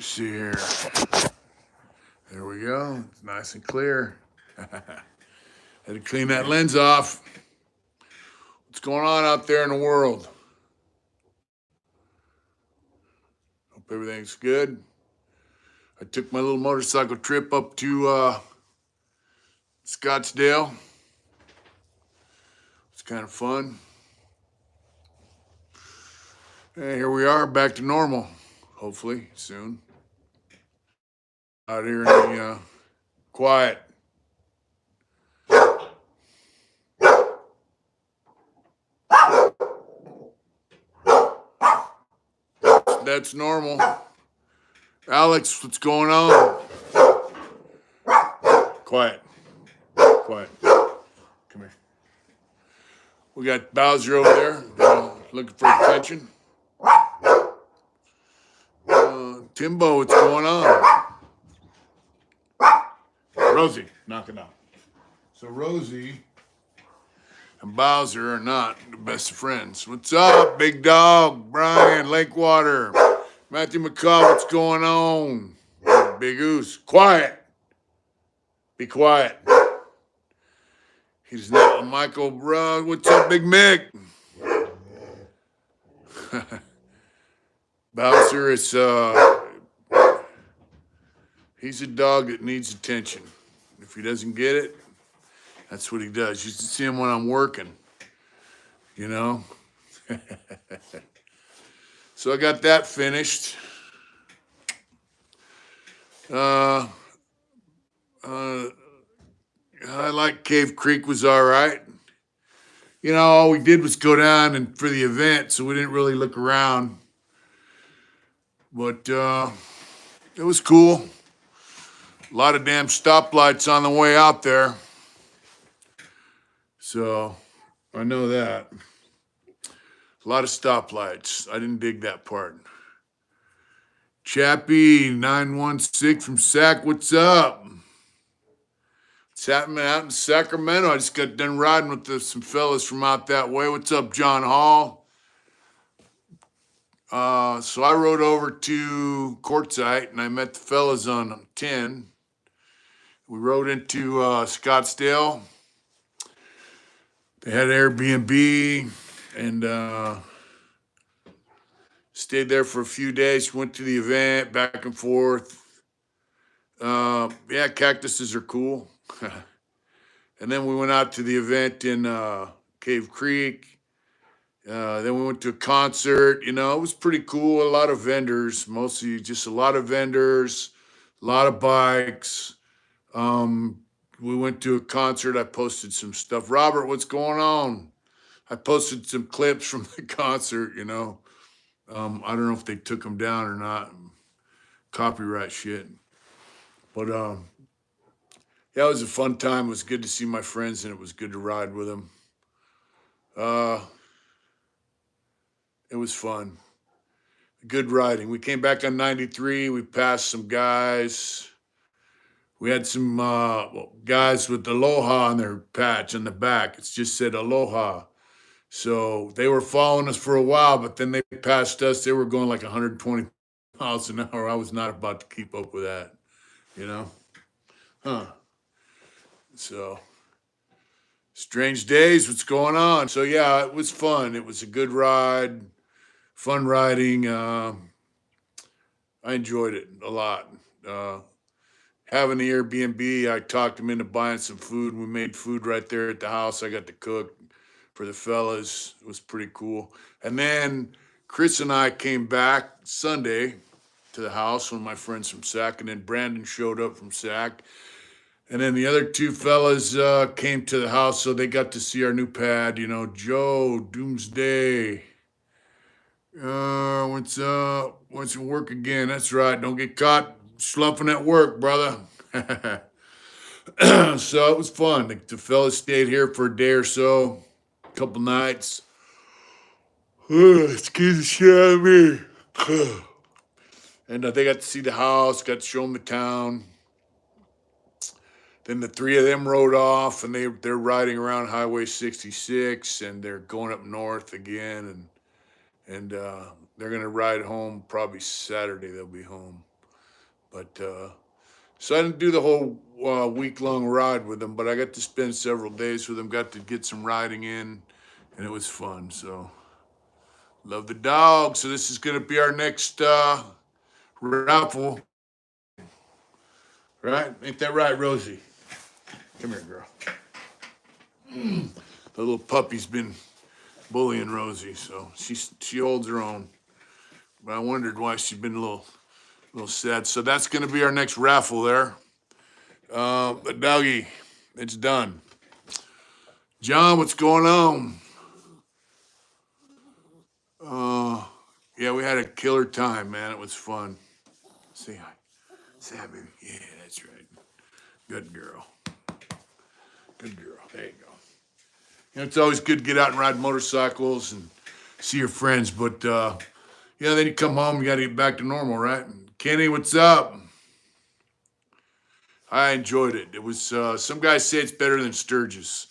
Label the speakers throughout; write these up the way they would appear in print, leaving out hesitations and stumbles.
Speaker 1: See here. There we go. It's nice and clear. Had to clean that lens off. What's going on out there in the world? Hope everything's good. I took my little motorcycle trip up to Scottsdale. It's kind of fun. And here we are, back to normal. Hopefully soon. Out here in the quiet. That's normal. Alex, what's going on? Quiet. Quiet. Come here. We got Bowser over there looking for attention. Timbo, what's going on? Rosie, knock it out. So Rosie and Bowser are not the best of friends. What's up, big dog? Brian, Lakewater. Matthew McCall, what's going on? Big Goose, quiet. Be quiet. He's not Michael, bro. What's up, Big Mick? Bowser is he's a dog that needs attention. If he doesn't get it, that's what he does. You should see him when I'm working, you know? So I got that finished. I like Cave Creek was all right. You know, all we did was go down and for the event, so we didn't really look around. But it was cool. A lot of damn stoplights on the way out there. So I know that. A lot of stoplights. I didn't dig that part. Chappie 916 from Sac, what's up? What's happening out in Sacramento? I just got done riding with some fellas from out that way. What's up, John Hall? So I rode over to Quartzsite and I met the fellas on 10. We rode into Scottsdale. They had Airbnb and stayed there for a few days. Went to the event, back and forth. Yeah, cactuses are cool. And then we went out to the event in Cave Creek. Then we went to a concert. You know, it was pretty cool. A lot of vendors, mostly just a lot of vendors, a lot of bikes. We went to a concert. I posted some stuff. Robert, what's going on? I posted some clips from the concert, you know. I don't know if they took them down or not. Copyright shit. But yeah, it was a fun time. It was good to see my friends and it was good to ride with them. It was fun. Good riding. We came back on 93. We passed some guys. We had some guys with Aloha on their patch on the back. It just said Aloha. So they were following us for a while, but then they passed us. They were going like 120 miles an hour. I was not about to keep up with that, you know? Huh. So, strange days, what's going on? So, yeah, it was fun. It was a good ride, fun riding. I enjoyed it a lot. Having the Airbnb, I talked him into buying some food. We made food right there at the house. I got to cook for the fellas. It was pretty cool. And then Chris and I came back Sunday to the house, one of my friends from Sac, and then Brandon showed up from Sac. And then the other two fellas came to the house, so they got to see our new pad. You know, Joe, Doomsday. What's up? Wants to work again. That's right. Don't get caught slumping at work, brother. So it was fun. The fellas stayed here for a day or so, a couple nights. Excuse the shit out of me. And they got to see the house, got to show them the town. Then the three of them rode off, and they're riding around Highway 66, and they're going up north again, and they're gonna ride home probably Saturday. They'll be home. But so I didn't do the whole week-long ride with them, but I got to spend several days with them, got to get some riding in, and it was fun. So love the dog. So this is going to be our next raffle, right? Ain't that right, Rosie? Come here, girl. The little puppy's been bullying Rosie, so she holds her own. But I wondered why she'd been a little sad. So that's going to be our next raffle there. But doggy, it's done. John, what's going on? Yeah, we had a killer time, man. It was fun. Say hi. Say hi, baby. Yeah, that's right. Good girl. Good girl. There you go. You know, it's always good to get out and ride motorcycles and see your friends, but yeah, then you come home, you got to get back to normal, right? Kenny, what's up? I enjoyed it. It was some guys say it's better than Sturgis,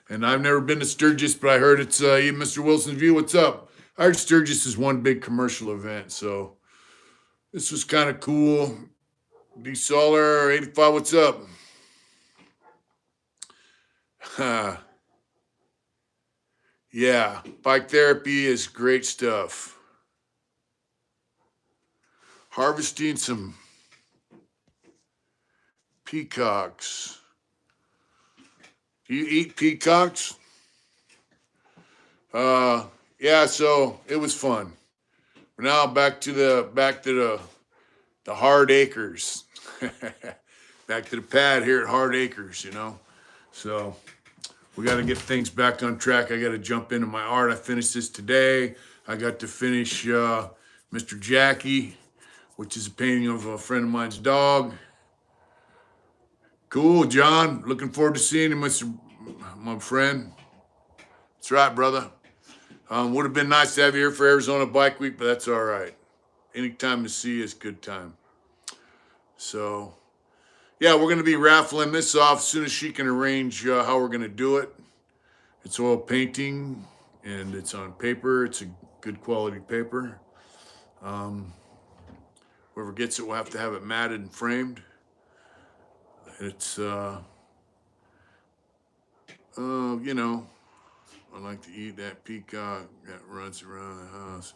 Speaker 1: and I've never been to Sturgis, but I heard it's even Mr. Wilson's View. What's up? I heard Sturgis is one big commercial event, so this was kind of cool. D Solar 85, what's up? Yeah, bike therapy is great stuff. Harvesting some peacocks. Do you eat peacocks? Yeah, so it was fun. Now back to the hard acres. Back to the pad here at Hard Acres, you know. So we got to get things back on track. I got to jump into my art. I finished this today. I got to finish Mr. Jackie, which is a painting of a friend of mine's dog. Cool, John. Looking forward to seeing you, my friend. That's right, brother. Would have been nice to have you here for Arizona Bike Week, but that's all right. Anytime to see is good time. So, yeah, we're going to be raffling this off as soon as she can arrange how we're going to do it. It's oil painting, and it's on paper. It's a good quality paper. Whoever gets it will have to have it matted and framed. It's, you know, I like to eat that peacock that runs around the house.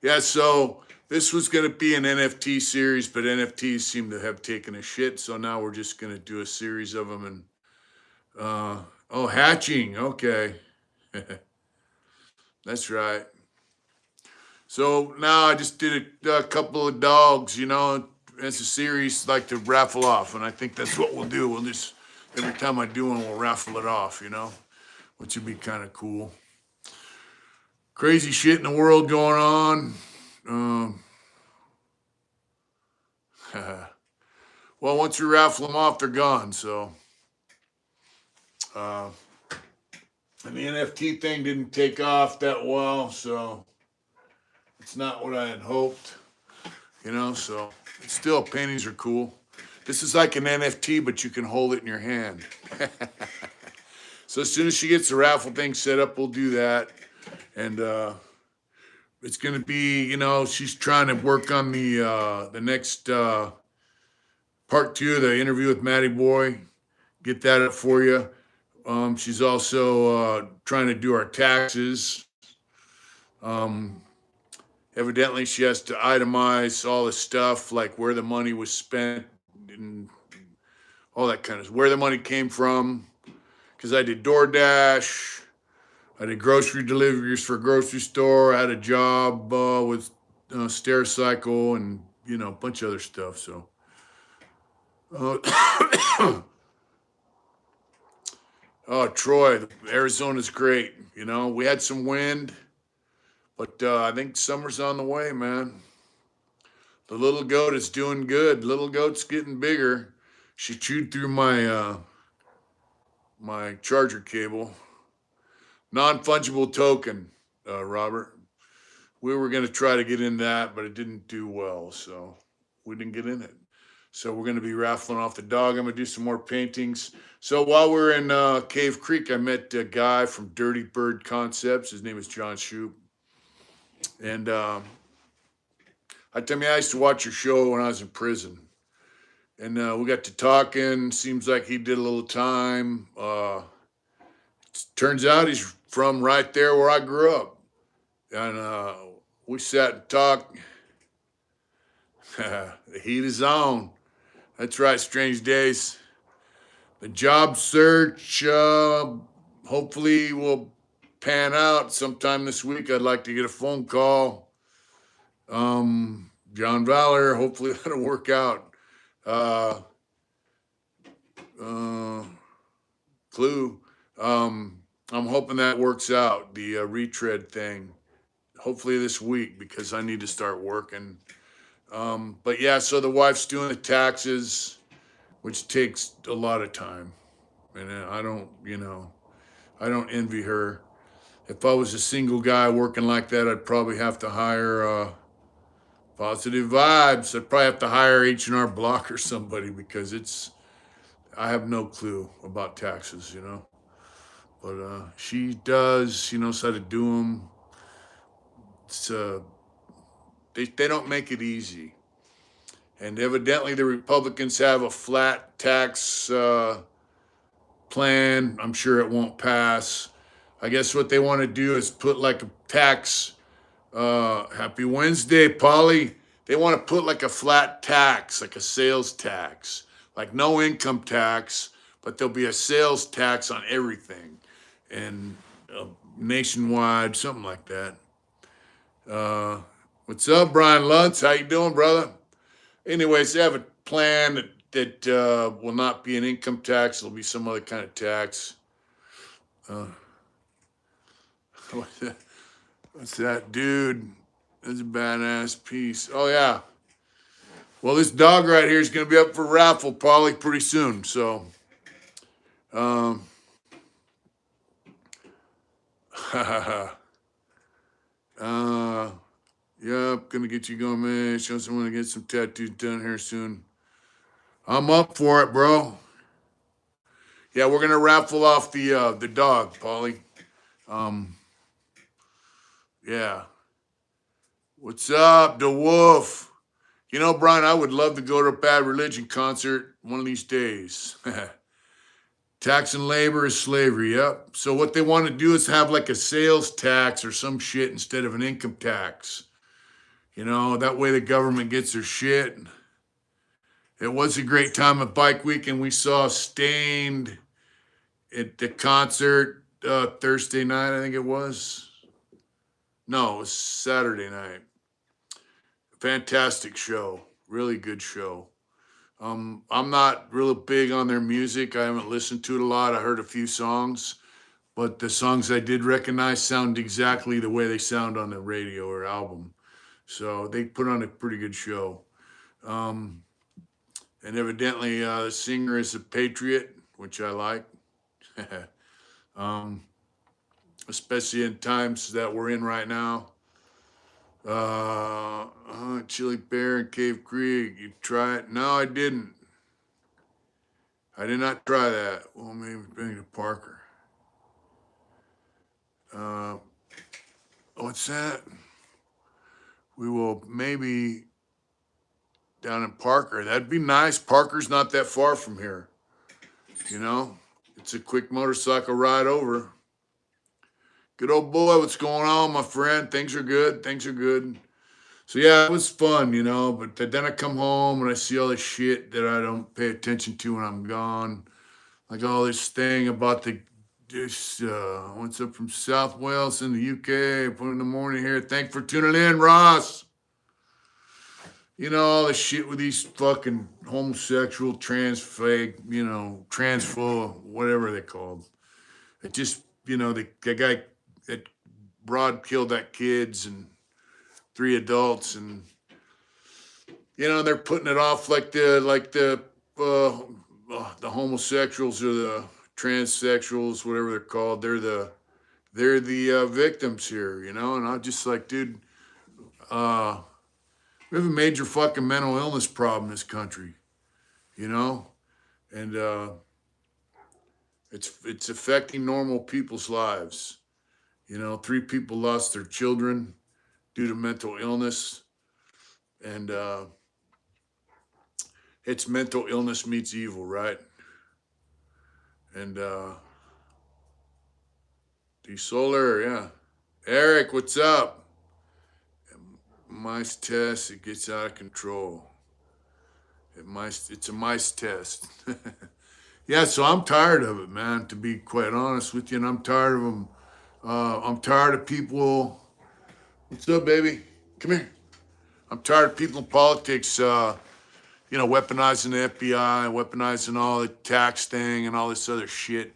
Speaker 1: Yeah, so this was going to be an NFT series, but NFTs seem to have taken a shit. So now we're just going to do a series of them. And oh, hatching. Okay. That's right. So now I just did a couple of dogs, you know, as a series like to raffle off. And I think that's what we'll do. We'll just, every time I do one, we'll raffle it off, you know, which would be kind of cool. Crazy shit in the world going on. Well, once you raffle them off, they're gone. So, and the NFT thing didn't take off that well. So, it's not what I had hoped, you know. So, still, paintings are cool. This is like an NFT, but you can hold it in your hand. So, as soon as she gets the raffle thing set up, we'll do that. And it's going to be, you know, she's trying to work on the next part 2 of the interview with Matty Boy. Get that up for you. She's also trying to do our taxes. Evidently, she has to itemize all the stuff, like where the money was spent and all that kind of where the money came from. Because I did DoorDash, I did grocery deliveries for a grocery store. I had a job with Stericycle and, you know, a bunch of other stuff. So, oh, Troy, Arizona's great. You know, we had some wind, but I think summer's on the way, man. The little goat is doing good. Little goat's getting bigger. She chewed through my charger cable. Non-fungible token, Robert. We were going to try to get in that, but it didn't do well, so we didn't get in it. So we're going to be raffling off the dog. I'm going to do some more paintings. So while we're in Cave Creek, I met a guy from Dirty Bird Concepts. His name is John Shoup. And I tell you, I used to watch your show when I was in prison, and we got to talking. Seems like he did a little time. Turns out he's from right there where I grew up, and we sat and talked. The heat is on. That's right, Strange Days. The job search hopefully will pan out sometime this week. I'd like to get a phone call. John Valor, hopefully that'll work out. Uh, uh, Clue. I'm hoping that works out, the retread thing. Hopefully this week because I need to start working. But yeah, so the wife's doing the taxes, which takes a lot of time. And I don't, I don't envy her. If I was a single guy working like that, I'd probably have to hire Positive Vibes. I'd probably have to hire H&R Block or somebody because I have no clue about taxes. But she does. She knows how to do them. It's, they don't make it easy. And evidently the Republicans have a flat tax plan. I'm sure it won't pass. I guess what they want to do is put like a tax. Happy Wednesday, Polly. They want to put like a flat tax, like a sales tax, like no income tax, but there'll be a sales tax on everything, and nationwide, something like that. What's up, Brian Lutz? How you doing, brother? Anyways, they have a plan that will not be an income tax. It'll be some other kind of tax. Uh, what's that, dude? That's a badass piece. Oh yeah. Well, this dog right here is going to be up for raffle, Polly, pretty soon. So, um, yep, gonna get you going, man. Show someone to get some tattoos done here soon. I'm up for it, bro. Yeah, we're gonna raffle off the dog, Polly. Um, yeah. What's up, the wolf? Brian, I would love to go to a Bad Religion concert one of these days. Tax and labor is slavery, yep. So what they want to do is have like a sales tax or some shit instead of an income tax. That way the government gets their shit. It was a great time at Bike Week, and we saw Stained at the concert Thursday night, I think it was. No, it was Saturday night. Fantastic show. Really good show. I'm not real big on their music. I haven't listened to it a lot. I heard a few songs, but the songs I did recognize sound exactly the way they sound on the radio or album. So they put on a pretty good show. Um, and evidently, the singer is a patriot, which I like, um, especially in times that we're in right now. Chili Bear and Cave Creek. You try it? No, I didn't. I did not try that. Well, maybe bring it to Parker. What's that? We will maybe down in Parker. That'd be nice. Parker's not that far from here. It's a quick motorcycle ride over. Good old boy, what's going on, my friend? Things are good. Things are good. So yeah, it was fun, but then I come home and I see all this shit that I don't pay attention to when I'm gone. Like all this thing about this what's up from South Wales in the UK, put in the morning here. Thanks for tuning in, Ross. All the shit with these fucking homosexual, transpho, whatever they're called. It just, the guy that broad killed that kids and 3 adults, and they're putting it off like the homosexuals or the transsexuals, whatever they're called. They're the victims here, and I'm just like, dude, we have a major fucking mental illness problem in this country, and it's affecting normal people's lives. 3 people lost their children due to mental illness. And it's mental illness meets evil, right? And D Solar, yeah. Eric, what's up? Mice test, it gets out of control. It's a mice test. Yeah, so I'm tired of it, man, to be quite honest with you. And I'm tired of them. I'm tired of people. What's up, baby? Come here. I'm tired of people in politics, weaponizing the FBI, weaponizing all the tax thing and all this other shit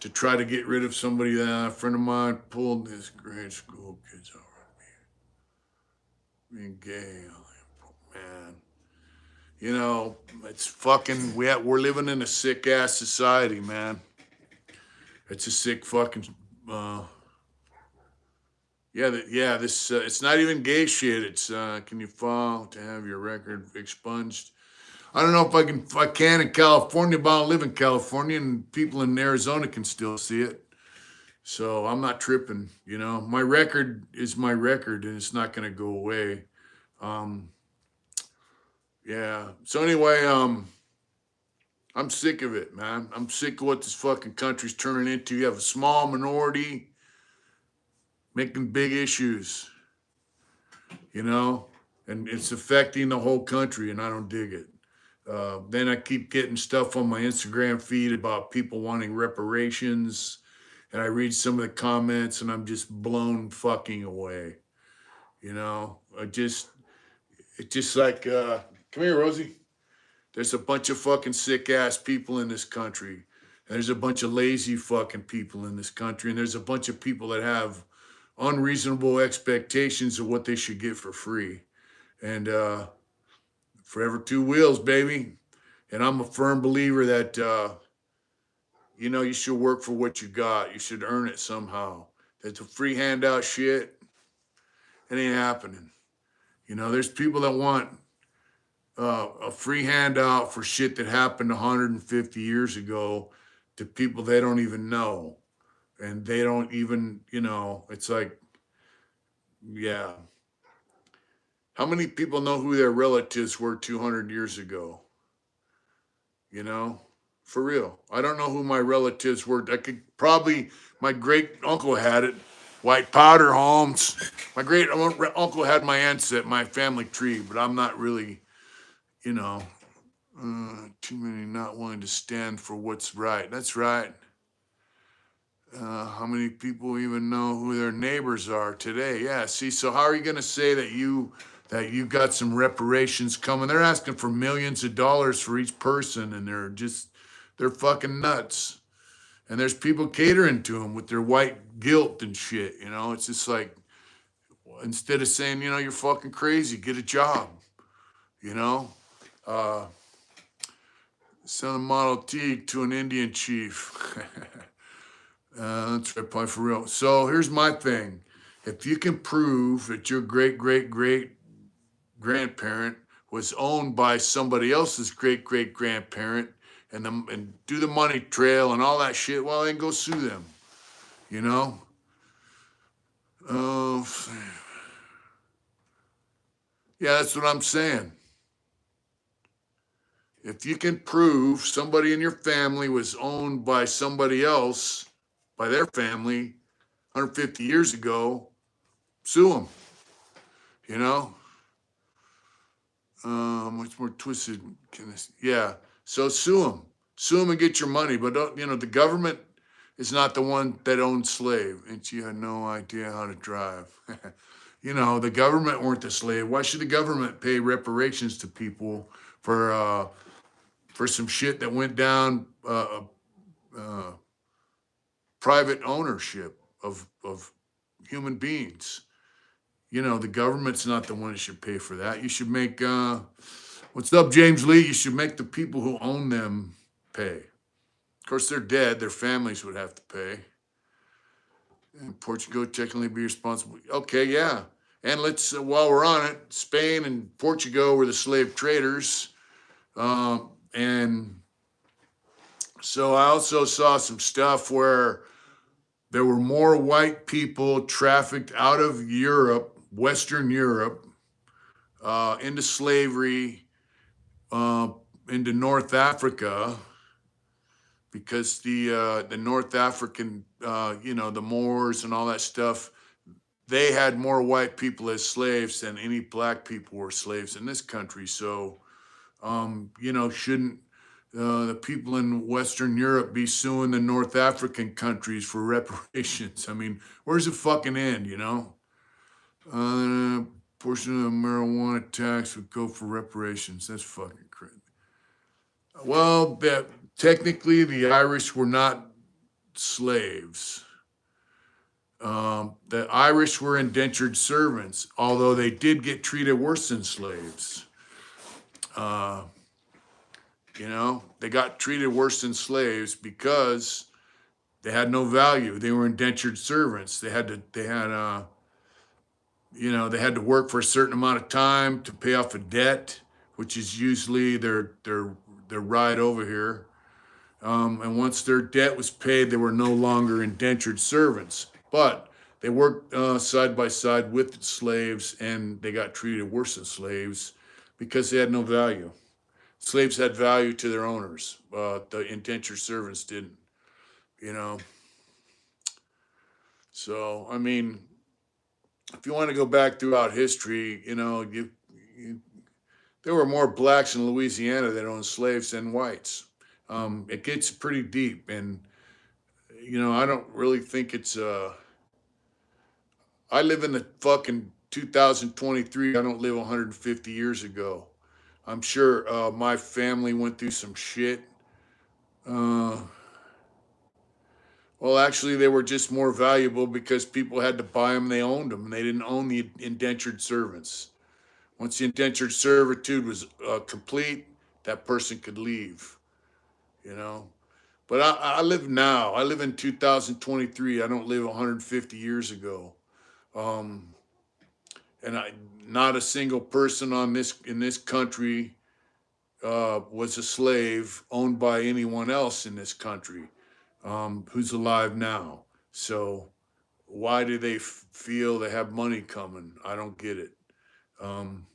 Speaker 1: to try to get rid of somebody. That a friend of mine pulled his grade school kids over being gay. Man, it's fucking. We're living in a sick ass society, man. It's a sick fucking. This it's not even gay shit. It's can you file to have your record expunged? I don't know if I can. If I can in California, but I don't live in California, and people in Arizona can still see it. So I'm not tripping. My record is my record, and it's not going to go away. Um, yeah. So anyway, I'm sick of it, man. I'm sick of what this fucking country's turning into. You have a small minority making big issues, and it's affecting the whole country, and I don't dig it. Then I keep getting stuff on my Instagram feed about people wanting reparations, and I read some of the comments, and I'm just blown fucking away. It's just like, come here, Rosie. There's a bunch of fucking sick ass people in this country. And there's a bunch of lazy fucking people in this country. And there's a bunch of people that have unreasonable expectations of what they should get for free. And forever two wheels, baby. And I'm a firm believer that, you should work for what you got. You should earn it somehow. That's a free handout shit. It ain't happening. There's people that want a free handout for shit that happened 150 years ago to people they don't even know. And they don't even, it's like, yeah. How many people know who their relatives were 200 years ago? For real. I don't know who my relatives were. I could probably, my great uncle had it. White Powder Holmes. My great uncle had my ancestry, my family tree, but I'm not really, too many not willing to stand for what's right. That's right. How many people even know who their neighbors are today? Yeah. See, so how are you going to say that you got some reparations coming? They're asking for millions of dollars for each person, and they're fucking nuts. And there's people catering to them with their white guilt and shit. It's just like, instead of saying, you're fucking crazy, get a job. Uh, Sell a Model T to an Indian chief. That's right, probably for real. So here's my thing. If you can prove that your great great great grandparent was owned by somebody else's great great grandparent, and do the money trail and all that shit, well, then go sue them. You know. Yeah, that's what I'm saying. If you can prove somebody in your family was owned by somebody else, by their family, 150 years ago, sue them. You know? Much more twisted. Yeah. So sue them. Sue them and get your money. But, the government is not the one that owned slave. And she had no idea how to drive. The government weren't the slave. Why should the government pay reparations to people for some shit that went down private ownership of human beings? The government's not the one that should pay for that. You should make, what's up, James Lee? You should make the people who own them pay. Of course, they're dead. Their families would have to pay. And Portugal technically be responsible. Okay, yeah. And let's, while we're on it, Spain and Portugal were the slave traders. And so I also saw some stuff where there were more white people trafficked out of Europe, Western Europe, into slavery, uh, into North Africa, because the North African, the Moors and all that stuff, they had more white people as slaves than any black people were slaves in this country. So, shouldn't the people in Western Europe be suing the North African countries for reparations? I mean, where's the fucking end, you know? Portion of the marijuana tax would go for reparations. That's fucking crazy. Well, technically, the Irish were not slaves. The Irish were indentured servants, although they did get treated worse than slaves. Uh, they got treated worse than slaves because they had no value. They were indentured servants. They had to work for a certain amount of time to pay off a debt, which is usually their ride over here. And once their debt was paid, they were no longer indentured servants. But they worked side by side with slaves, and they got treated worse than slaves because they had no value. Slaves had value to their owners. The indentured servants didn't. You know. So I mean, if you want to go back throughout history, there were more blacks in Louisiana that owned slaves than whites. It gets pretty deep, and I don't really think it's. I live in the fucking 2023. I don't live 150 years ago. I'm sure my family went through some shit. Uh, well, actually, they were just more valuable because people had to buy them. They owned them, and they didn't own the indentured servants. Once the indentured servitude was complete, that person could leave. You know. But I live now. I live in 2023. I don't live 150 years ago. Um, and not a single person in this country was a slave owned by anyone else in this country who's alive now. So why do they feel they have money coming? I don't get it. Um,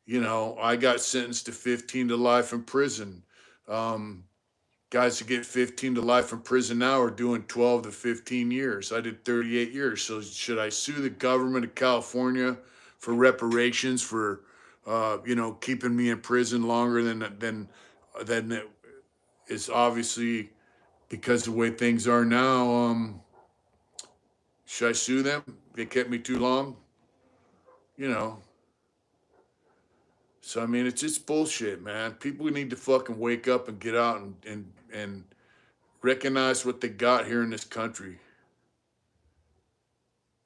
Speaker 1: I got sentenced to 15 to life in prison. Um, Guys that get 15 to life in prison now are doing 12 to 15 years. I did 38 years. So should I sue the government of California for reparations for, keeping me in prison longer than it is obviously because of the way things are now? Should I sue them? They kept me too long, you know. So I mean, it's just bullshit, man. People need to fucking wake up and get out and recognize what they got here in this country.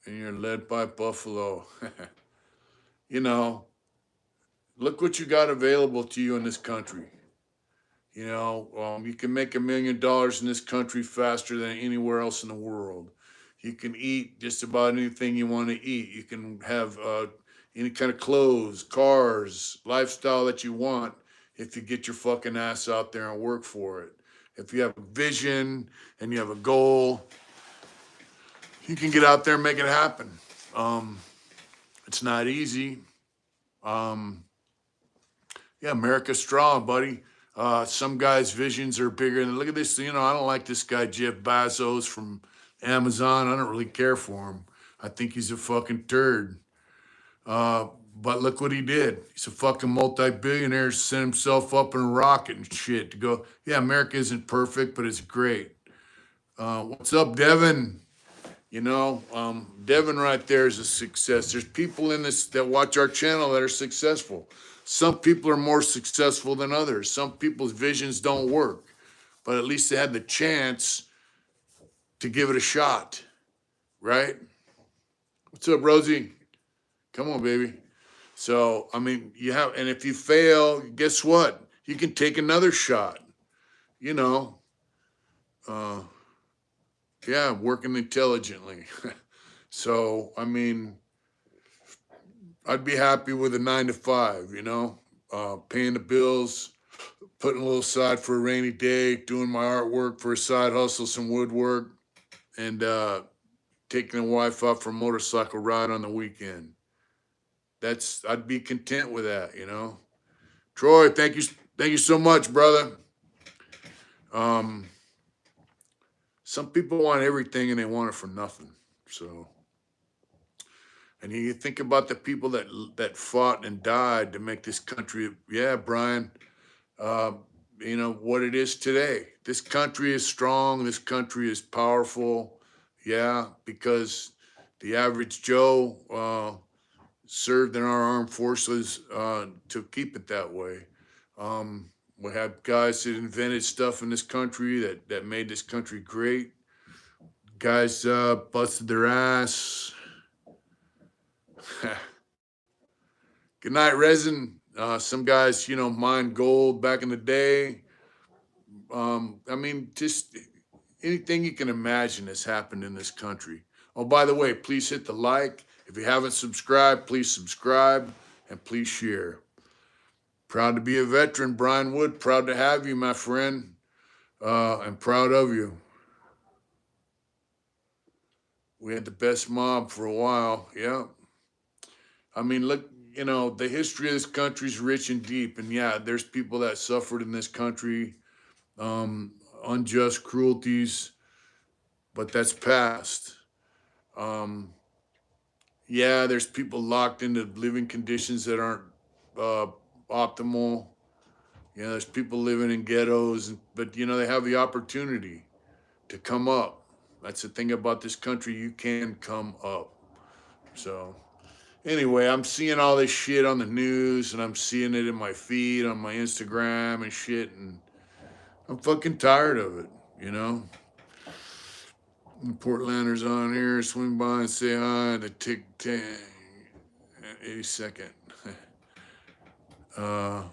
Speaker 1: And you're led by Buffalo. you know, Look what you got available to you in this country. You can make $1 million in this country faster than anywhere else in the world. You can eat just about anything you want to eat. You can have any kind of clothes, cars, lifestyle that you want if you get your fucking ass out there and work for it. If you have a vision and you have a goal, you can get out there and make it happen. Um, it's not easy. Um, yeah, America's strong, buddy. Some guys' visions are bigger than. Look at this. I don't like this guy Jeff Bezos from Amazon. I don't really care for him. I think he's a fucking turd. Uh, but look what he did. He's a fucking multi-billionaire. Sent himself up in a rocket and shit to go. Yeah, America isn't perfect, but it's great. What's up, Devin? Devin right there is a success. There's people in this that watch our channel that are successful. Some people are more successful than others. Some people's visions don't work, but at least they had the chance to give it a shot, right? What's up, Rosie? Come on, baby. So, I mean, and if you fail, guess what? You can take another shot, you know. Uh, yeah, working intelligently. So, I mean, I'd be happy with a 9 to 5, paying the bills, putting a little aside for a rainy day, doing my artwork for a side hustle, some woodwork, and taking the wife out for a motorcycle ride on the weekend. I'd be content with that, you know. Troy, thank you so much, brother. Um, some people want everything and they want it for nothing. So, and you think about the people that fought and died to make this country. Yeah, Brian. Uh, you know what it is today. This country is strong. This country is powerful. Yeah, because the average Joe served in our armed forces to keep it that way. We had guys that invented stuff in this country that made this country great. Guys busted their ass. Good night, resin. Some guys, you know, mined gold back in the day. I mean, just anything you can imagine has happened in this country. Oh, by the way, please hit the like. If you haven't subscribed, please subscribe and please share. Proud to be a veteran, Brian Wood. Proud to have you, my friend. I'm proud of you. We had the best mob for a while. Yeah. I mean, look, you know, the history of this country is rich and deep. And yeah, there's people that suffered in this country, um, unjust cruelties, but that's past. Um, yeah, there's people locked into living conditions that aren't uh, optimal. You know, there's people living in ghettos, but you know they have the opportunity to come up. That's the thing about this country. You can come up. So anyway, I'm seeing all this shit on the news, and I'm seeing it in my feed on my Instagram and shit, and I'm fucking tired of it. You know. Portlanders on here, swing by and say hi. The tick 82nd. uh,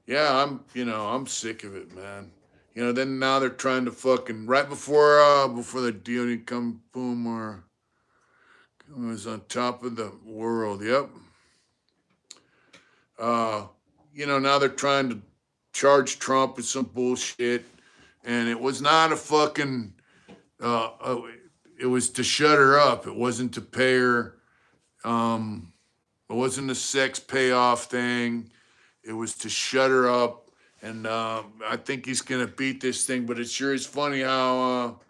Speaker 1: yeah, I'm sick of it, man. You know, then now they're trying to fucking right before the DOD come boom or was on top of the world. Yep. Uh, you know, now they're trying to charge Trump with some bullshit, and it was not a fucking. Uh, uh, it was to shut her up. It wasn't to pay her. It wasn't a sex payoff thing. It was to shut her up. And I think he's gonna beat this thing. But it sure is funny how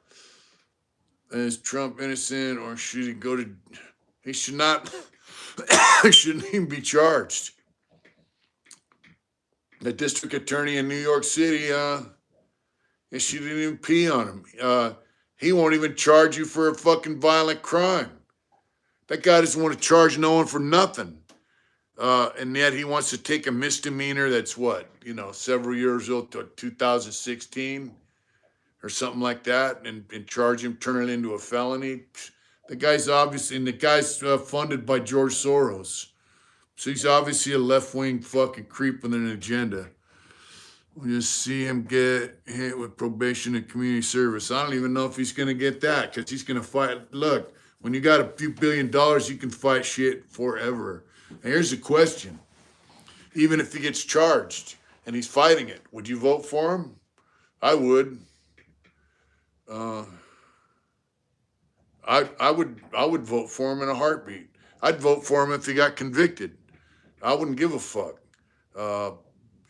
Speaker 1: is Trump innocent or should he go to? He should not. He shouldn't even be charged. The district attorney in New York City, she didn't even pee on him. He won't even charge you for a fucking violent crime. That guy doesn't want to charge no one for nothing. And yet he wants to take a misdemeanor that's what, you know, several years old, to 2016 or something like that, and charge him, turn it into a felony. The guy's obviously, and the guy's funded by George Soros. So he's obviously a left-wing fucking creep with an agenda. We just see him get hit with probation and community service. I don't even know if he's going to get that because he's going to fight. Look, when you got a few $1 billion, you can fight shit forever. And here's the question. Even if he gets charged and he's fighting it, would you vote for him? I would. I would vote for him in a heartbeat. I'd vote for him if he got convicted. I wouldn't give a fuck.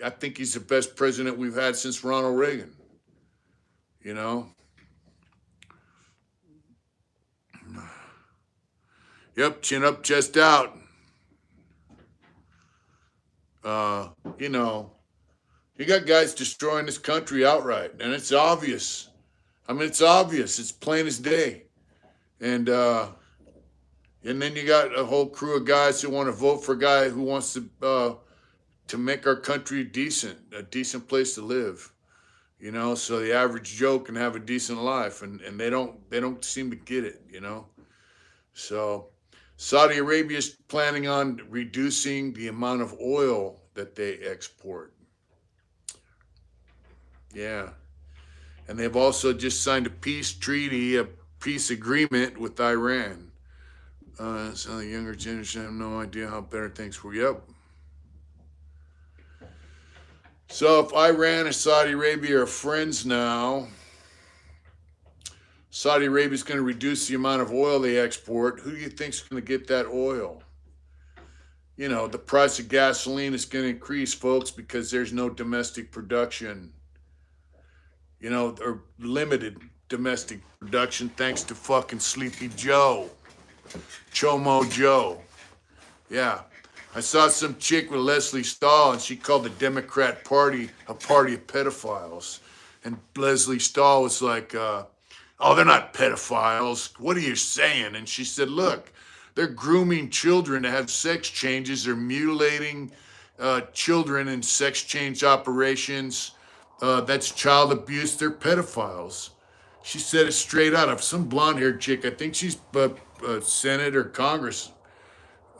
Speaker 1: I think he's the best president we've had since Ronald Reagan. You know? Yep, chin up, chest out. You know, you got guys destroying this country outright, and it's obvious. I mean, it's obvious. It's plain as day. And then you got a whole crew of guys who want to vote for a guy who wants to make our country decent, a decent place to live. You know, so the average Joe can have a decent life, and they don't seem to get it. You know, so Saudi Arabia is planning on reducing the amount of oil that they export. Yeah. And they've also just signed a peace treaty, a peace agreement with Iran. So the younger generation have no idea how better things were. Yep. So if Iran and Saudi Arabia are friends now, Saudi Arabia is going to reduce the amount of oil they export. Who do you think is going to get that oil? the price of gasoline is going to increase, folks, because there's no domestic production, or limited domestic production thanks to fucking Sleepy Joe, Chomo Joe. Yeah. I saw some chick with Leslie Stahl, and she called the Democrat Party a party of pedophiles. And Leslie Stahl was like, oh, they're not pedophiles. What are you saying? And she said, look, they're grooming children to have sex changes. They're mutilating children in sex change operations. That's child abuse. They're pedophiles. She said it straight out. Of some blonde-haired chick. I think she's Senate or Congress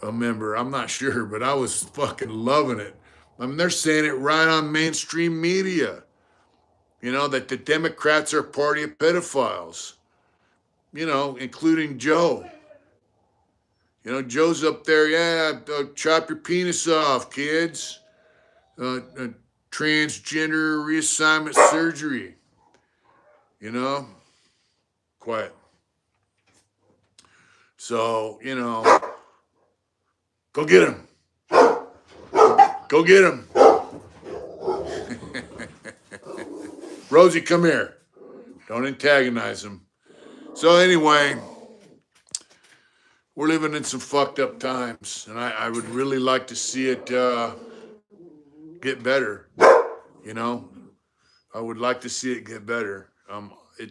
Speaker 1: a member. I'm not sure, but I was fucking loving it. I mean, they're saying it right on mainstream media. That the Democrats are a party of pedophiles. Including Joe. Joe's up there. Yeah, chop your penis off, kids. Transgender reassignment surgery. You know, quiet. So go get him. Go get him. Rosie, come here. Don't antagonize him. So anyway, we're living in some fucked up times, and I would really like to see it get better. I would like to see it get better.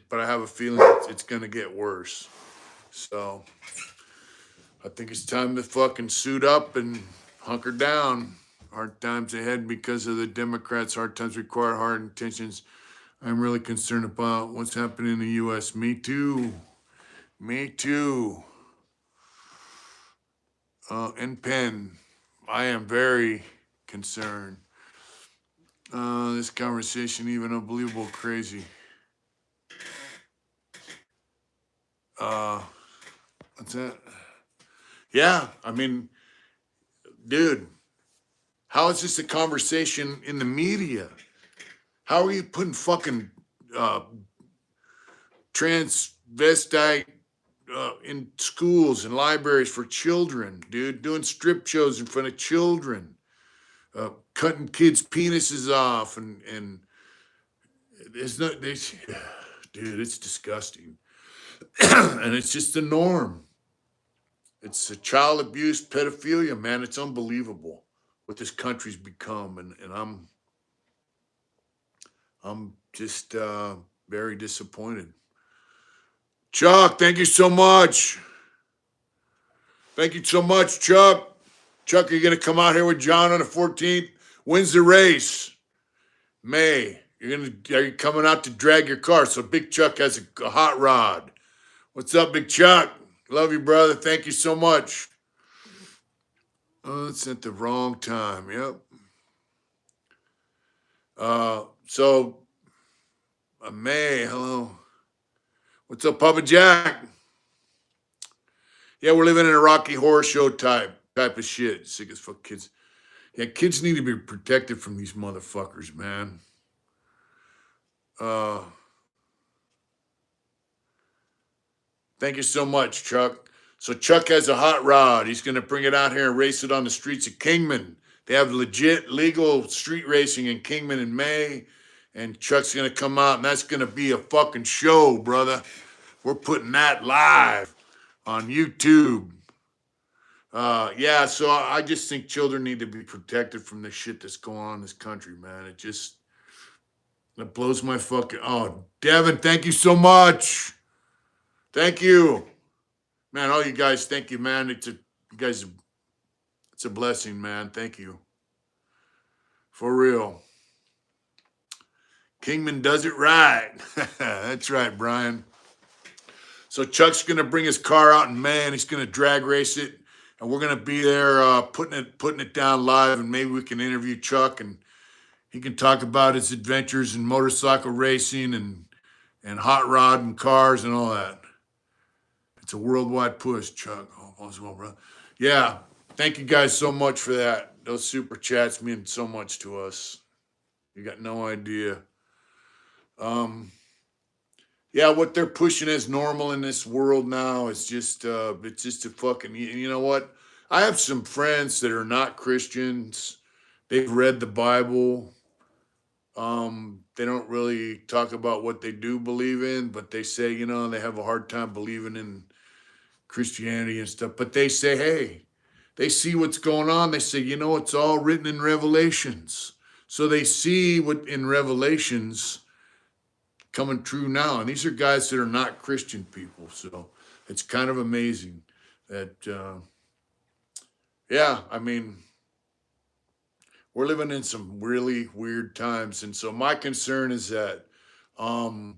Speaker 1: But I have a feeling it's going to get worse. So I think it's time to fucking suit up and hunker down. Hard times ahead because of the Democrats. Hard times require hard intentions. I'm really concerned about what's happening in the U.S. Me too. Me too. And Penn, I am very concerned. This conversation even unbelievable crazy. What's that? Yeah, I mean, dude, how is this a conversation in the media? How are you putting fucking transvestite in schools and libraries for children, dude? Doing strip shows in front of children, cutting kids' penises off, and there's no, there's, dude, it's disgusting, and it's just the norm. It's a child abuse, pedophilia, man. It's unbelievable what this country's become, and I'm just very disappointed. Chuck, thank you so much. Thank you so much, Chuck. Chuck, are you going to come out here with John on the 14th? When's the race? May. Are you coming out to drag your car? So Big Chuck has a hot rod. What's up, Big Chuck? Love you, brother. Thank you so much. Oh, it's at the wrong time. Yep. So May, hello. What's up, Papa Jack? Yeah, we're living in a Rocky Horror Show type of shit. Sick as fuck kids. Yeah, kids need to be protected from these motherfuckers, man. Thank you so much, Chuck. So Chuck has a hot rod. He's going to bring it out here and race it on the streets of Kingman. They have legit legal street racing in Kingman in May. And Chuck's going to come out, and that's going to be a fucking show, brother. We're putting that live on YouTube. Yeah, so I just think children need to be protected from the shit that's going on in this country, man. It blows my fucking... Oh, Devin, thank you so much. Thank you. Man, all you guys, thank you, man. It's a blessing, man. Thank you. For real. Kingman does it right. That's right, Brian. So Chuck's going to bring his car out in May, and he's going to drag race it. And we're going to be there putting it down live, and maybe we can interview Chuck, and he can talk about his adventures in motorcycle racing and hot rod and cars and all that. It's a worldwide push, Chuck. Oh, well, bro. Yeah, thank you guys so much for that. Those super chats mean so much to us. You got no idea. Yeah, what they're pushing as normal in this world now is just it's just a fucking, you know what? I have some friends that are not Christians. They've read the Bible. They don't really talk about what they do believe in, but they say, they have a hard time believing in Christianity and stuff. But they say, hey, they see what's going on. They say, it's all written in Revelations. So they see what in Revelations coming true now. And these are guys that are not Christian people. So it's kind of amazing that, yeah, I mean, we're living in some really weird times. And so my concern is that um,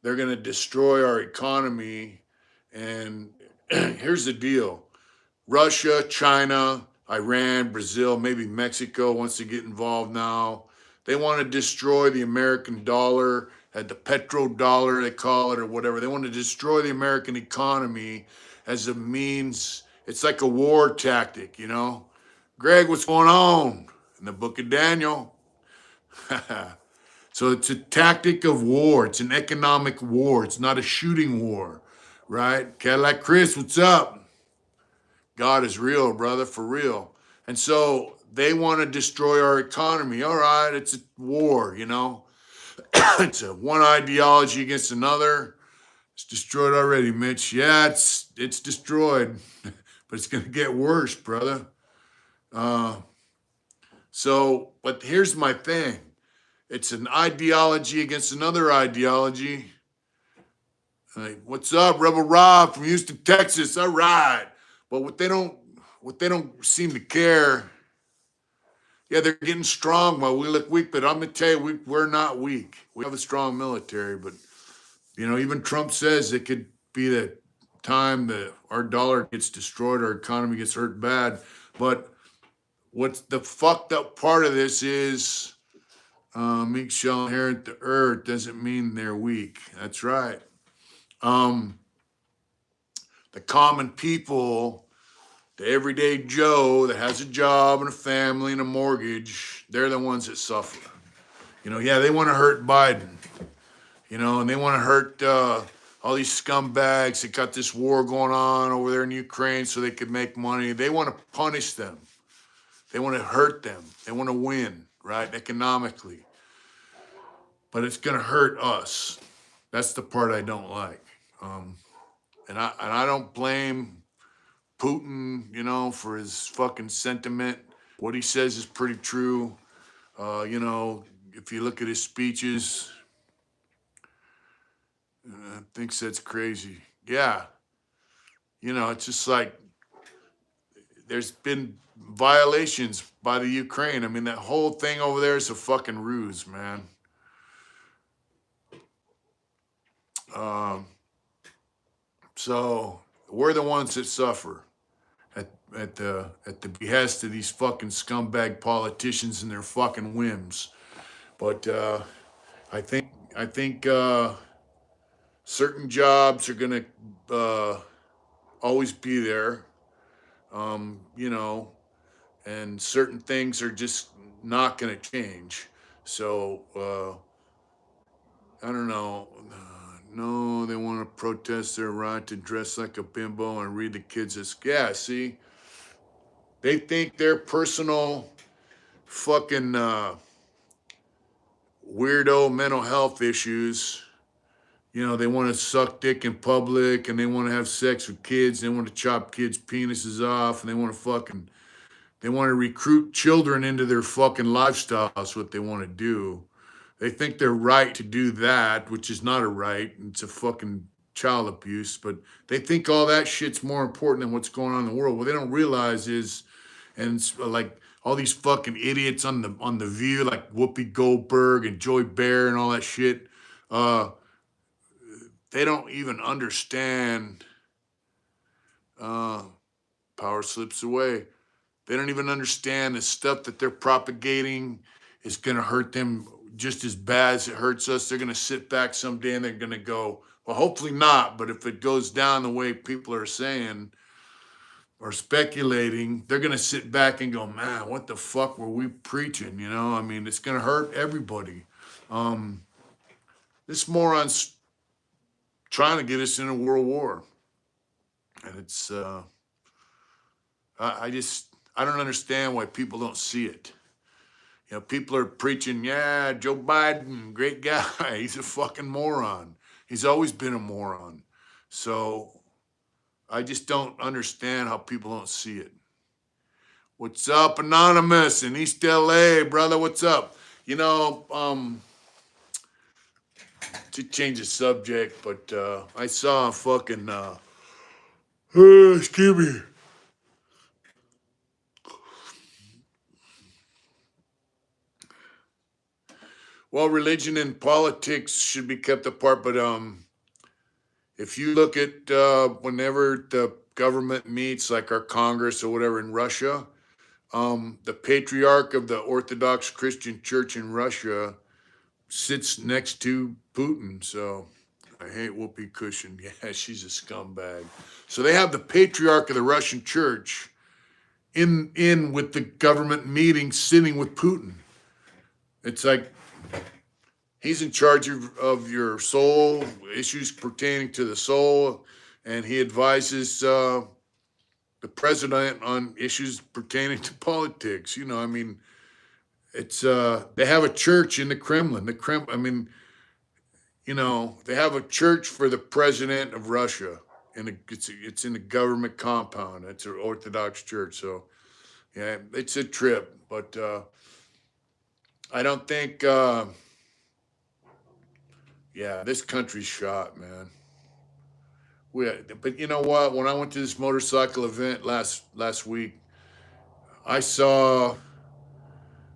Speaker 1: they're going to destroy our economy. And here's the deal: Russia, China, Iran, Brazil, maybe Mexico wants to get involved now. They want to destroy the American dollar, the petrodollar, they call it, or whatever. They want to destroy the American economy as a means. It's like a war tactic. Greg, what's going on? In the book of Daniel. So it's a tactic of war. It's an economic war. It's not a shooting war, right? Cadillac Chris, what's up? God is real, brother, for real. And so they want to destroy our economy. All right, it's a war. It's a one ideology against another. It's destroyed already, Mitch. Yeah, it's destroyed, but it's gonna get worse, brother. Uh, but here's my thing. It's an ideology against another ideology. Like, what's up, Rebel Rob from Houston, Texas? All right. But what they don't seem to care. Yeah, they're getting strong while we look weak. But I'm gonna tell you, we're not weak. We have a strong military. But even Trump says it could be the time that our dollar gets destroyed, our economy gets hurt bad. But what's the fucked up part of this is meek shall inherit the earth doesn't mean they're weak. That's right. Um, the common people, the everyday Joe that has a job and a family and a mortgage, they're the ones that suffer. Yeah, they want to hurt Biden, and they want to hurt all these scumbags that got this war going on over there in Ukraine so they could make money. They want to punish them. They want to hurt them. They want to win, right, economically. But it's going to hurt us. That's the part I don't like. And I don't blame Putin, for his fucking sentiment. What he says is pretty true. If you look at his speeches, thinks that's crazy. Yeah, it's just like there's been violations by the Ukraine. I mean, that whole thing over there is a fucking ruse, man. Um, so we're the ones that suffer at the behest of these fucking scumbag politicians and their fucking whims. But I think certain jobs are gonna always be there, um, you know, and certain things are just not gonna change. So I don't know. No, they want to protest their right to dress like a bimbo and read the kids as yeah. See, they think their personal fucking weirdo mental health issues. They want to suck dick in public and they want to have sex with kids. They want to chop kids' penises off and they want to recruit children into their fucking lifestyle. That's what they want to do. They think they're right to do that, which is not a right. It's a fucking child abuse. But they think all that shit's more important than what's going on in the world. What they don't realize is, and it's like all these fucking idiots on the View, like Whoopi Goldberg and Joy Bear and all that shit. Uh, they don't even understand. Uh, Power slips away. They don't even understand the stuff that they're propagating is going to hurt them just as bad as it hurts us. They're going to sit back someday and they're going to go, well, hopefully not. But if it goes down the way people are saying or speculating, they're going to sit back and go, man, what the fuck were we preaching? I mean, it's going to hurt everybody. Um, this moron's trying to get us in a world war. And I don't understand why people don't see it. You know, people are preaching, yeah, Joe Biden, great guy. He's a fucking moron. He's always been a moron. So I just don't understand how people don't see it. What's up, Anonymous in East LA, brother? What's up? You know, to change the subject, but I saw a fucking, excuse me. Well, religion and politics should be kept apart, but if you look at whenever the government meets, like our Congress or whatever in Russia, the patriarch of the Orthodox Christian Church in Russia sits next to Putin. So I hate Whoopi Cushion. Yeah, she's a scumbag. So they have the patriarch of the Russian Church in with the government meeting, sitting with Putin. It's like he's in charge of your soul, issues pertaining to the soul, and he advises the president on issues pertaining to politics. You know, I mean, it's they have a church in the Kremlin. I mean, you know, they have a church for the president of Russia, and it's in the government compound. It's an Orthodox church, so yeah, it's a trip. But I don't think, yeah, this country's shot, man. But you know what? When I went to this motorcycle event last week, I saw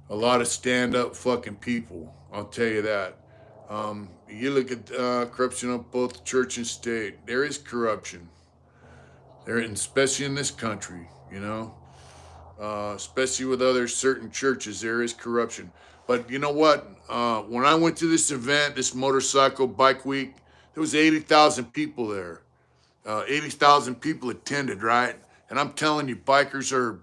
Speaker 1: a lot of stand up fucking people. I'll tell you that. You look at corruption of both church and state. There is corruption. There, especially in this country. You know, especially with other certain churches, there is corruption. But you know what? When I went to this event, this motorcycle bike week, there was 80,000 people there. 80,000 people attended, right? And I'm telling you, bikers are.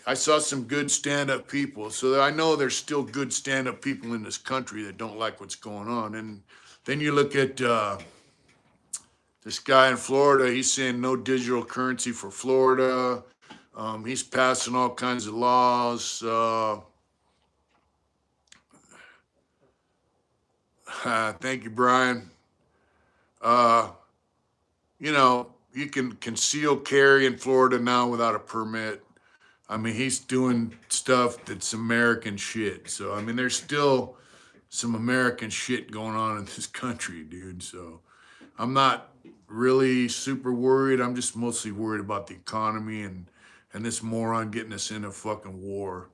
Speaker 1: I saw some good stand-up people, so I know there's still good stand-up people in this country that don't like what's going on. And then you look at this guy in Florida. He's saying no digital currency for Florida. He's passing all kinds of laws. Thank you, Brian. Uh, you know, you can conceal carry in Florida now without a permit. I mean, he's doing stuff that's American shit. So, I mean, there's still some American shit going on in this country, dude. So, I'm not really super worried. I'm just mostly worried about the economy and this moron getting us in a fucking war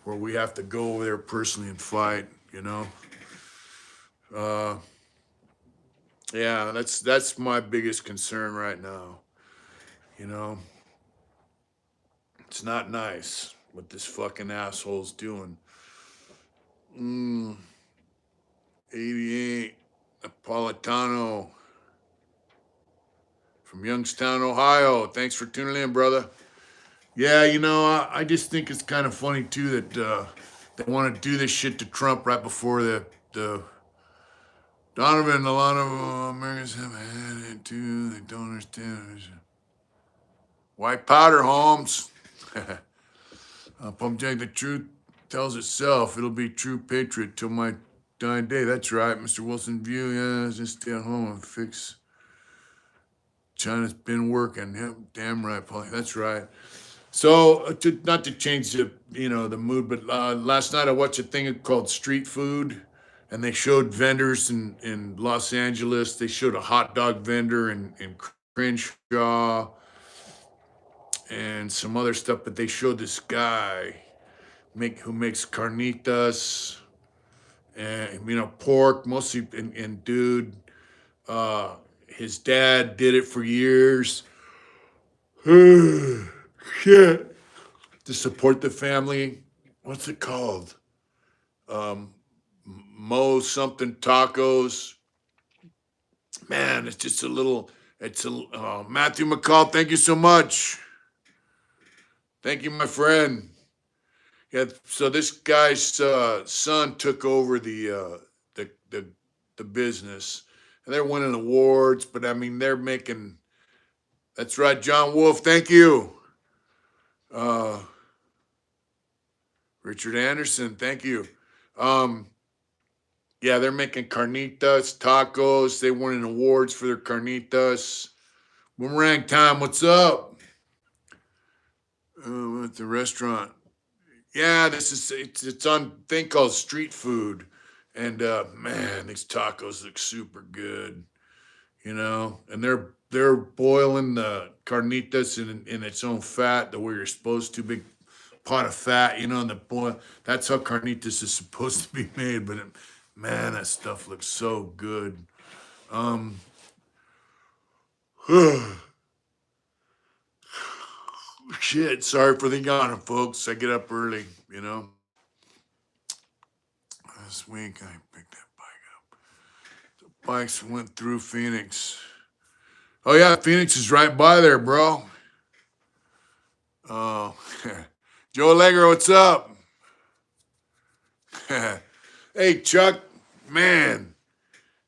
Speaker 1: where we have to go over there personally and fight, you know? Uh, yeah, that's my biggest concern right now, you know? It's not nice what this fucking asshole's doing. Mm, 88, Napolitano from Youngstown, Ohio. Thanks for tuning in, brother. Yeah, you know, I just think it's kind of funny too that they want to do this shit to Trump right before the Donovan. A lot of Americans have had it too. They don't understand. White powder, Holmes. Pump Jack, the truth tells itself. It'll be true patriot till my dying day. That's right, Mr. Wilson View. Yeah, just stay at home and fix. China's been working. Yep, damn right, Paulie. That's right. So, not to change the mood, but last night I watched a thing called Street Food, and they showed vendors in Los Angeles. They showed a hot dog vendor in Crenshaw and some other stuff, but they showed this guy who makes carnitas and pork mostly. And dude, his dad did it for years. Shit. To support the family. What's it called? Um, Mo something tacos. Man, it's just a little. It's a Matthew McCall. Thank you so much. Thank you, my friend. Yeah. So this guy's son took over the business, and they're winning awards. But I mean, they're making. That's right, John Wolf. Thank you. Uh, Richard Anderson, thank you. Um, yeah, they're making carnitas, tacos. They won an awards for their carnitas. Boomerang time, what's up? At the restaurant. Yeah, this is it's on thing called street food, and man, these tacos look super good. You know, and they're boiling the carnitas in its own fat, the way you're supposed to. Big pot of fat, you know, and the boil. That's how carnitas is supposed to be made. But man, that stuff looks so good. Um, shit. Sorry for the yawning, folks. I get up early. You know, this week I picked that bike up. The bikes went through Phoenix. Oh yeah, Phoenix is right by there, bro. Oh, Joe Allegro, what's up? Hey, Chuck, man.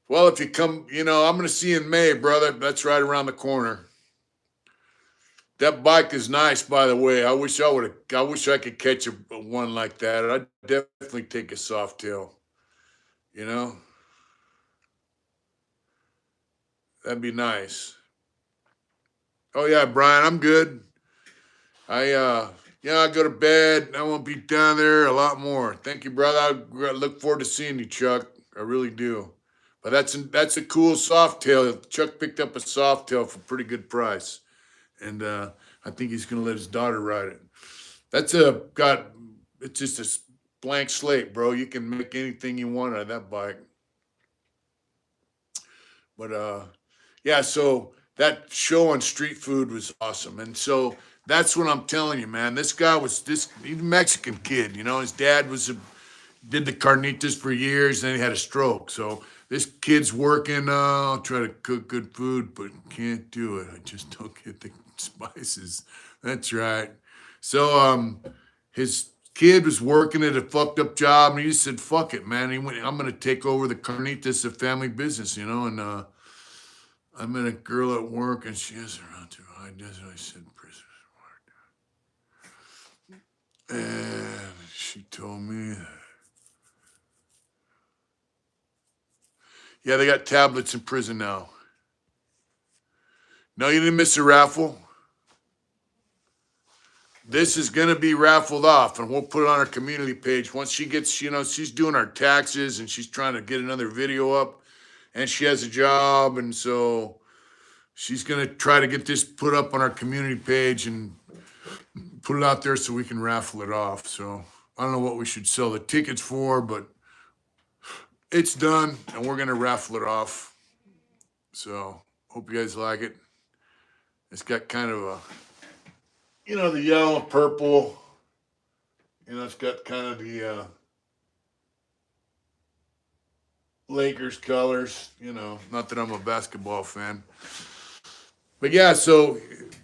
Speaker 1: Well, if you come, you know, I'm going to see you in May, brother. That's right around the corner. That bike is nice, by the way. I wish I would have. I wish I could catch a one like that. I'd definitely take a soft tail. You know, that'd be nice. Oh yeah, Brian, I'm good. Yeah, I go to bed. I won't be down there a lot more. Thank you, brother. I look forward to seeing you, Chuck. I really do. But that's a cool soft tail. Chuck picked up a soft tail for a pretty good price, and I think he's gonna let his daughter ride it. That's a got. It's just a blank slate, bro. You can make anything you want out of that bike. But yeah. So that show on street food was awesome, and so that's what I'm telling you, man. This guy was he's a Mexican kid. You know, his dad was did the carnitas for years, then he had a stroke. So this kid's working. I'll try to cook good food, but can't do it. I just don't get the spices. That's right. So his kid was working at a fucked up job, and he just said, "Fuck it, man." He went, "I'm gonna take over the carnitas, the family business," you know. And I met a girl at work, and she has around too high. That's what I said, prison. And she told me, yeah, they got tablets in prison now. No, you didn't miss a raffle. This is going to be raffled off, and we'll put it on our community page. Once she gets, you know, she's doing our taxes and she's trying to get another video up, and she has a job. And so she's going to try to get this put up on our community page and put it out there so we can raffle it off. So I don't know what we should sell the tickets for, but it's done, and we're going to raffle it off. So hope you guys like it. It's got kind of a, you know, the yellow and purple. You know, it's got kind of the Lakers colors. You know, not that I'm a basketball fan, but yeah. So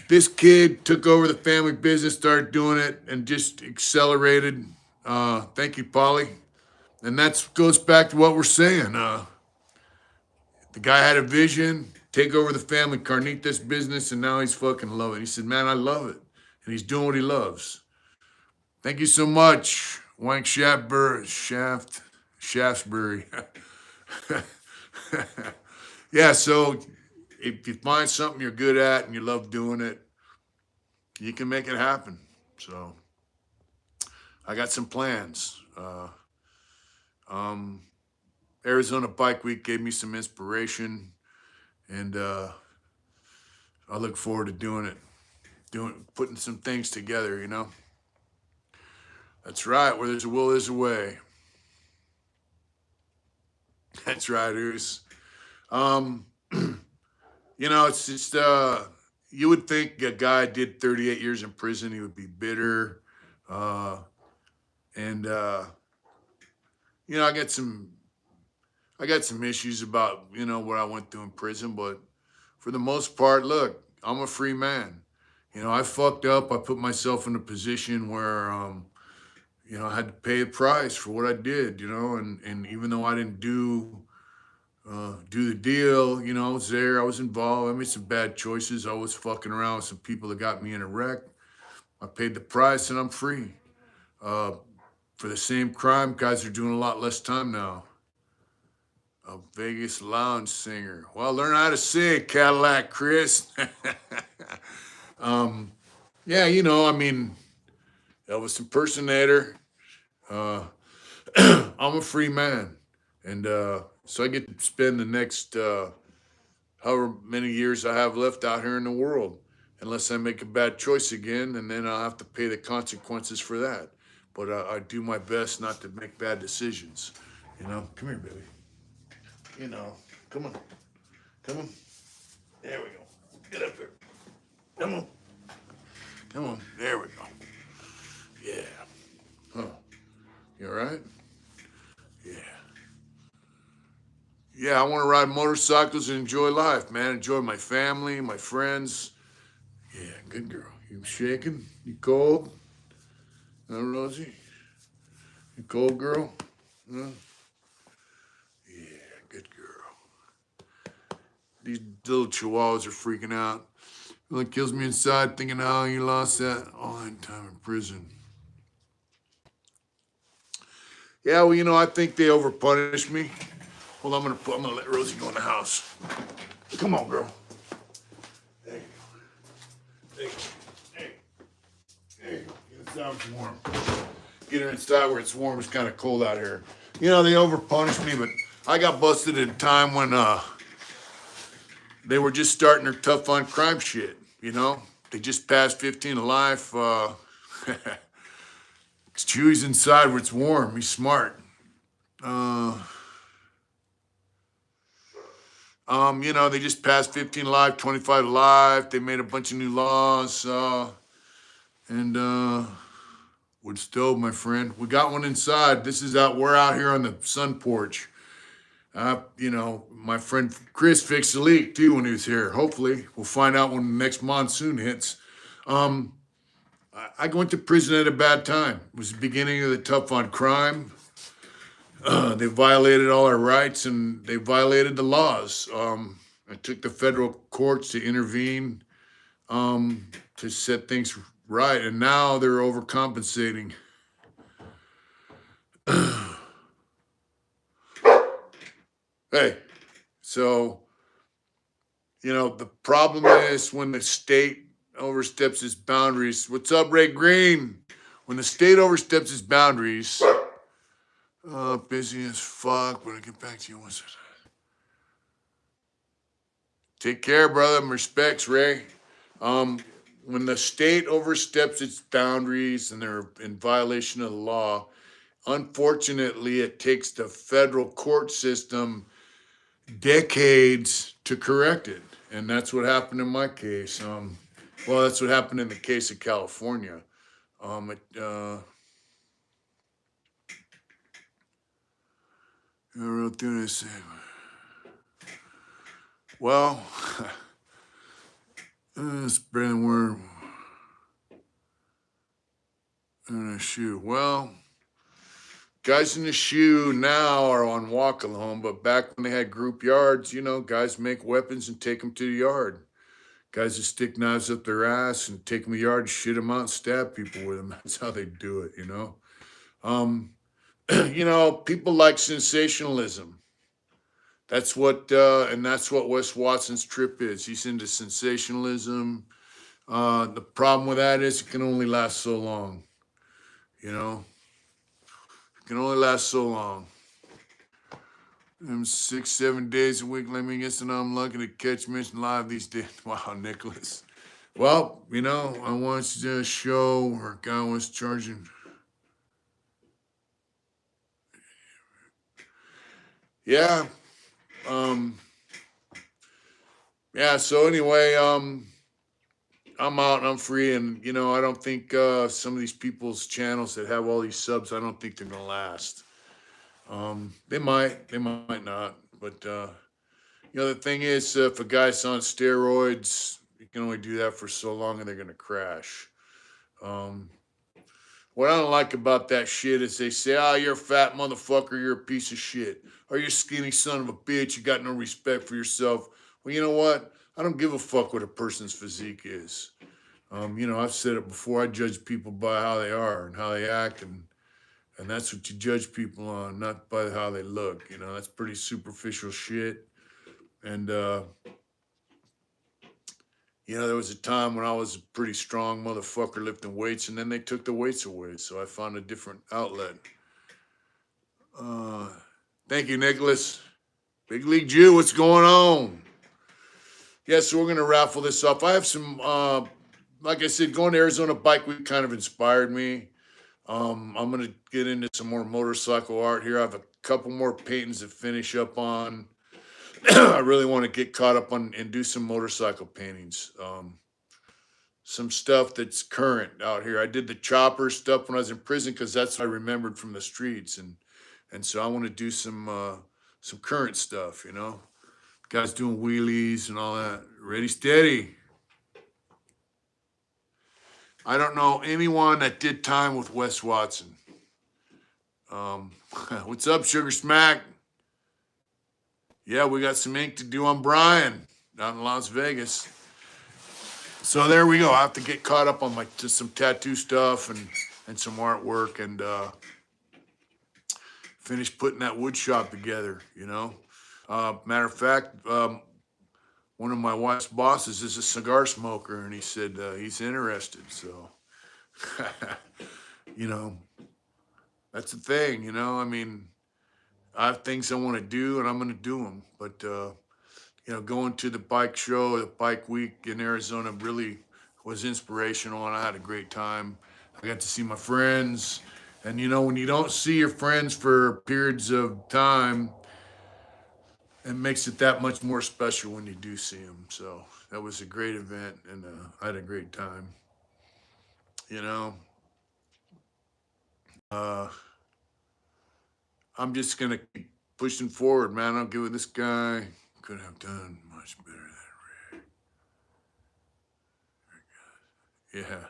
Speaker 1: this kid took over the family business, started doing it, and just accelerated. Thank you, Polly. And that goes back to what we're saying. The guy had a vision, take over the family carnitas business, and now he's fucking loving it. He said, "Man, I love it," and he's doing what he loves. Thank you so much, Wank Shaftesbury. Yeah, so if you find something you're good at and you love doing it, you can make it happen. So I got some plans. Um, Arizona Bike Week gave me some inspiration, and I look forward to putting some things together. You know, that's right. Where there's a will, there's a way. That's right, Oos. Um, you know, it's just you would think a guy did 38 years in prison, he would be bitter, uh, and you know, I got some issues about what I went through in prison, but for the most part, look, I'm a free man. You know, I fucked up. I put myself in a position where I had to pay a price for what I did. You know, and even though I didn't do the deal. You know, I was there. I was involved. I made some bad choices. I was fucking around with some people that got me in a wreck. I paid the price and I'm free. Uh, for the same crime, guys are doing a lot less time now. A Vegas lounge singer. Well, learn how to sing, Cadillac Chris. um, yeah, I mean, Elvis impersonator. Uh, I'm a free man. And so I get to spend the next however many years I have left out here in the world, unless I make a bad choice again, and then I'll have to pay the consequences for that. But I do my best not to make bad decisions. Come here, baby. Come on, come on. There we go. Get up here. Come on, come on. There we go. Yeah. Huh. You all right? Yeah. Yeah, I want to ride motorcycles and enjoy life, man. Enjoy my family, my friends. Yeah, good girl. You shaking? You cold? Huh, Rosie? You cold, girl? Huh? Yeah, good girl. These little chihuahuas are freaking out. It like kills me inside thinking how you lost that all that time in prison. Yeah, well, I think they overpunished me. Well, I'm gonna let Rosie go in the house. Come on, girl. There you go. There you go. There you go. Get inside where it's warm. Get her inside where it's warm. It's kind of cold out here. They overpunished me, but I got busted at a time when they were just starting their tough on crime shit. They just passed 15 to life. Chewie's inside where it's warm. He's smart. They just passed 15 live, 25 live. They made a bunch of new laws. And wood stove, my friend. We got one inside. We're out here on the sun porch. My friend Chris fixed the leak too when he was here. Hopefully, we'll find out when the next monsoon hits. I went to prison at a bad time. It was the beginning of the tough on crime. They violated all our rights and they violated the laws. It took the federal courts to intervene to set things right, and now they're overcompensating. Hey, so, the problem is when the state oversteps its boundaries. What's up, Ray Green? When the state oversteps its boundaries, busy as fuck, but I'll get back to you once. Take care, brother. Respects, Ray. When the state oversteps its boundaries and they're in violation of the law, unfortunately, it takes the federal court system decades to correct it. And that's what happened in my case. That's what happened in the case of California. I wrote through this. Well, spreading word in a shoe. Well, guys in the shoe now are on walk alone, but back when they had group yards, guys make weapons and take them to the yard. Guys that stick knives up their ass and take them to the yard, shit them out, and stab people with them. That's how they do it, People like sensationalism. That's what Wes Watson's trip is. He's into sensationalism. The problem with that is it can only last so long. It can only last so long. 6, 7 days a week. Let me guess, and I'm lucky to catch Mission live these days. Wow, Nicholas. Well, I want to show where guy was charging. Yeah. Yeah. So anyway, I'm out and I'm free, and I don't think some of these people's channels that have all these subs, I don't think they're gonna last. They might not, but the thing is, if a guy's on steroids, you can only do that for so long, and they're gonna crash. What I don't like about that shit is they say, you're a fat motherfucker, you're a piece of shit. Or you're a skinny son of a bitch, you got no respect for yourself. Well, you know what? I don't give a fuck what a person's physique is. I've said it before. I judge people by how they are and how they act, and that's what you judge people on, not by how they look. That's pretty superficial shit. And there was a time when I was a pretty strong motherfucker lifting weights, and then they took the weights away, so I found a different outlet. Uh, Thank you, Nicholas. Big League Jew, what's going on? Yeah, so we're gonna raffle this up. I have some, like I said, going to Arizona Bike Week kind of inspired me. I'm gonna get into some more motorcycle art here. I have a couple more paintings to finish up on. I really want to get caught up on and do some motorcycle paintings. Some stuff that's current out here. I did the chopper stuff when I was in prison because that's what I remembered from the streets, and so I want to do some current stuff. Guys doing wheelies and all that. Ready, steady. I don't know anyone that did time with Wes Watson. What's up, Sugar Smack? Yeah, we got some ink to do on Brian out in Las Vegas. So there we go. I have to get caught up on just some tattoo stuff and some artwork and finish putting that wood shop together. Matter of fact, one of my wife's bosses is a cigar smoker, and he said he's interested. So, you know, that's the thing. I mean, I have things I want to do, and I'm going to do them. But going to the bike show, the bike week in Arizona really was inspirational, and I had a great time. I got to see my friends, and when you don't see your friends for periods of time, it makes it that much more special when you do see them. So that was a great event, and I had a great time. You know, uh, I'm just gonna keep pushing forward, man. I'll give it this guy. Could have done much better than yeah.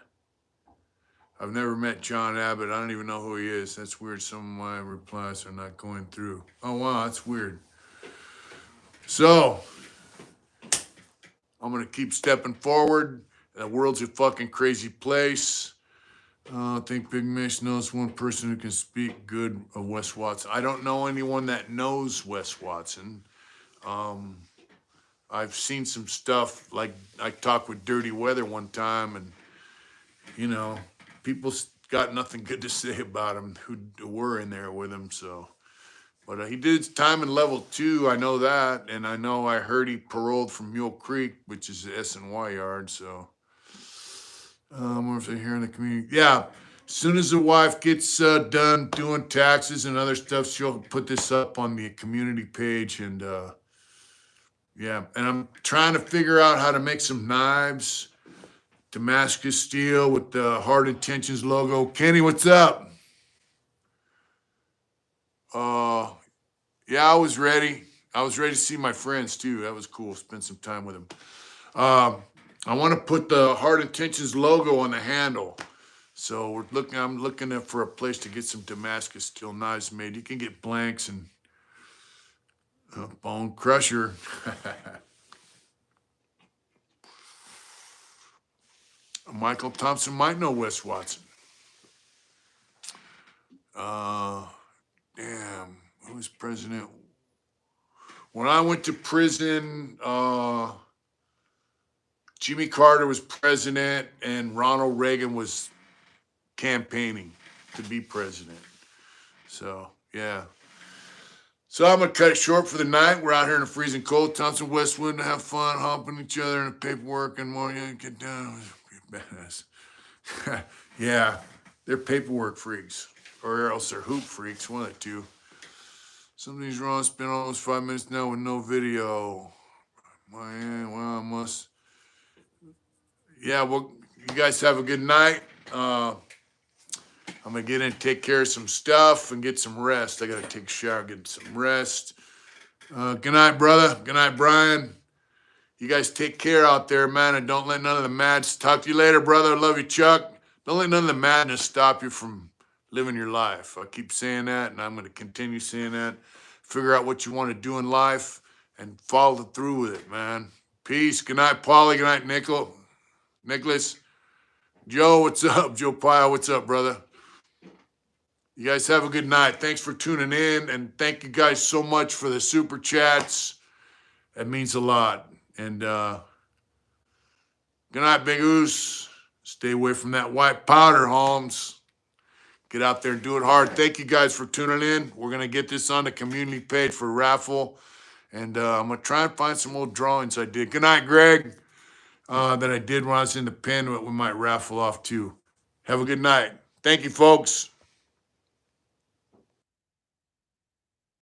Speaker 1: I've never met John Abbott. I don't even know who he is. That's weird. Some of my replies are not going through. Oh wow, that's weird. So I'm gonna keep stepping forward. The world's a fucking crazy place. I think Big Mish knows one person who can speak good of Wes Watson. I don't know anyone that knows Wes Watson. Um, I've seen some stuff, like I talked with Dirty Weather one time, and you know, people got nothing good to say about him who were in there with him. So, but he did time in level 2. I know that, and I heard he paroled from Mule Creek, which is the SNY yard. So, what if they're here in the community? Yeah. As soon as the wife gets done doing taxes and other stuff, she'll put this up on the community page. And yeah, and I'm trying to figure out how to make some knives, Damascus steel with the Hard Intentions logo. Kenny, what's up? Uh, yeah, I was ready. I was ready to see my friends too. That was cool. Spend some time with them. I want to put the Hard Intentions logo on the handle. So I'm looking for a place to get some Damascus steel knives made. You can get blanks and Bone Crusher. Michael Thompson might know Wes Watson. Damn, who was president? When I went to prison, Jimmy Carter was president and Ronald Reagan was campaigning to be president. So, yeah. So I'm going to cut it short for the night. We're out here in the freezing cold. Thompson Westwood to have fun, humping each other in the paperwork and more. Yeah, get down. Badass. Yeah, they're paperwork freaks, or else they're hoop freaks, one of the two. Something's wrong. It's been almost 5 minutes now with no video. Well, I must. Yeah, well, you guys have a good night. I'm gonna get in and take care of some stuff and get some rest. I gotta take a shower, get some rest. Good night, brother. Good night, Brian. You guys take care out there, man, and don't let none of the madness. Talk to you later, brother. Love you, Chuck. Don't let none of the madness stop you from living your life. I keep saying that, and I'm gonna continue saying that. Figure out what you want to do in life and follow through with it, man. Peace. Good night, Paulie. Good night, Nicholas. Joe, what's up? Joe Pyle, what's up, brother? You guys have a good night. Thanks for tuning in, and thank you guys so much for the super chats. That means a lot. And good night, Big Oos. Stay away from that white powder, Holmes. Get out there and do it hard. Thank you guys for tuning in. We're going to get this on the community page for raffle. And I'm going to try and find some old drawings I did. Good night, Greg, that I did when I was in the pen that we might raffle off too. Have a good night. Thank you, folks.